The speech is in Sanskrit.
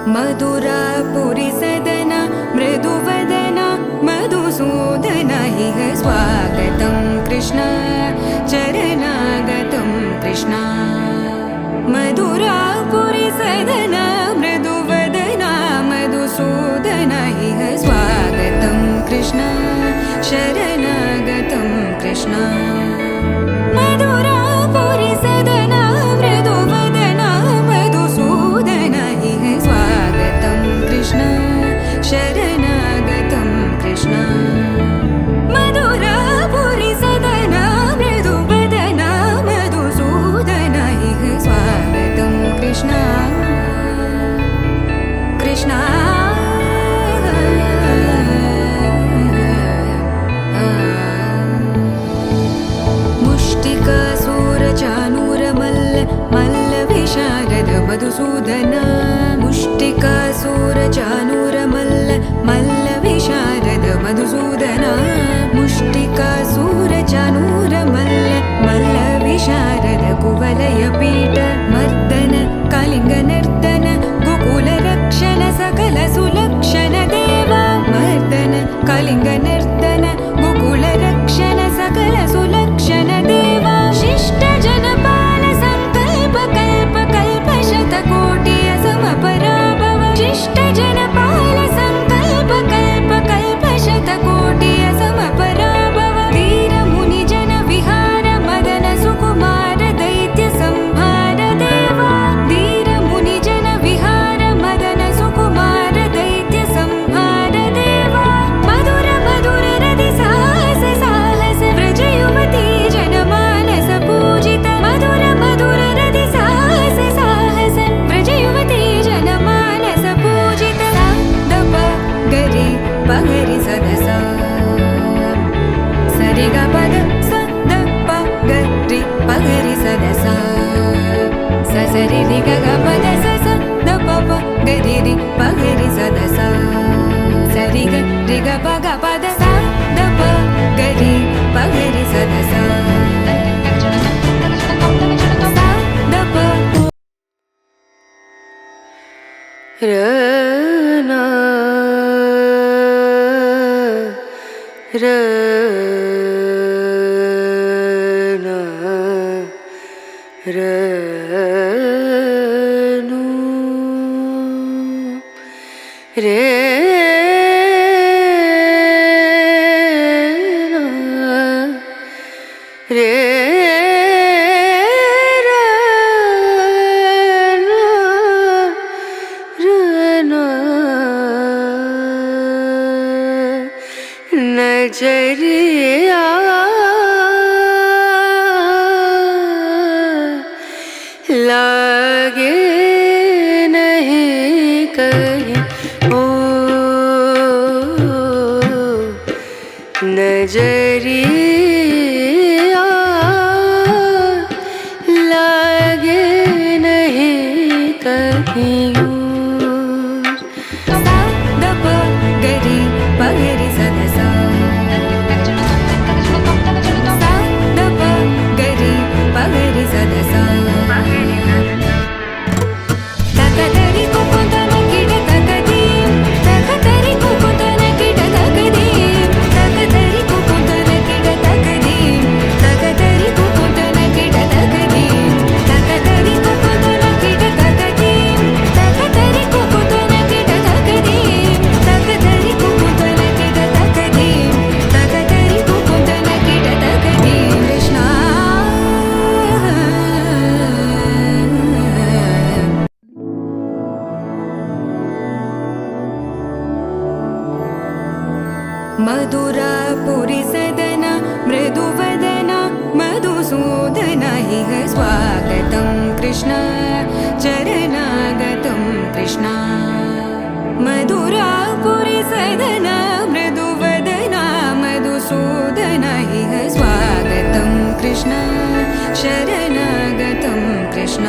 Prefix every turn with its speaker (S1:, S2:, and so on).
S1: मधुरापुरी सदना मृदुवदना मधुसूदन इह स्वागतं कृष्ण चरणागतं कृष्ण मधुरापुरी सदना मृदुवदना मधुसूदन इह स्वागतं कृष्ण शरणागतं कृष्ण मधुरापुरी सदना मृदुवदना मधुसूदन इह स्वागतं कृष्ण शरणागतं कृष्ण मधुरापुरी सदना मृदुवदना मधुसूदन इह स्वागतं कृष्ण कृष्ण मधुसूदन मुष्टिकासुरचाणूरमल्ल मल्लविशारद मधुसूदन मुष्टिकासुरचाणूरमल्ल मल्लविशारद कुवलयपीठ मर्दन कलिङ्गनर्दन गोकुलरक्षण सकल सुलक्षण देवा मर्दन कलिङ्गनर्दन गोकुलरक्षण सकल सुलक्षण देवा शिष्ट जनपाल संकल्प कल्प कल्प शतकोटि असमपराभव शिष्ट जनपाल संकल्प कल्प कल्प शतकोटि असमपराभव वीर मुनि जन विहार मदन सुकुमार दैत्य संहार देवा वीर मुनि जन विहार मदन सुकुमार दैत्य संहार देवा मधुर मधुर रति साहस साहस व्रज युवती जनमानस पूजित मधुर मधुर रति साहस साहस व्रज युवती जनमानस पूजित दप गरि पगरि सदसा सरि ग पद स द प गरि पगरि सदसा स सरि रि ग ग पद स स द प प गरि रि पगरि सदसा सरि ग रि ग प ग पद स द प गरि पगरि सदसा द प रना रना रनु रे नजरिया लागे नहीं कहीं ओ नजरिया लागे नहीं कहीं पगरि सदसा द प गरि पगरि सदसा तकदरि कुकुतन किड तकदीम तकदरि कुकुतन किड तकदीम तकदरि कुकुतन किड तकदीम तकदरि कुकुतन किड तकदीम तकदरि कुकुतन किड तकदीम तकदरि कुकुतन किड तकदीम तकदरि कुकुतन किड तकदीम तकदरि कुकुतन किड तकदीम कृष्ण मधुरापुरी सदना मृदुवदना मधुसूदन इह स्वागतं कृष्ण चरणागतं कृष्ण मधुरापुरी सदना मृदुवदना मधुसूदन इह स्वागतं कृष्ण शरणागतं कृष्ण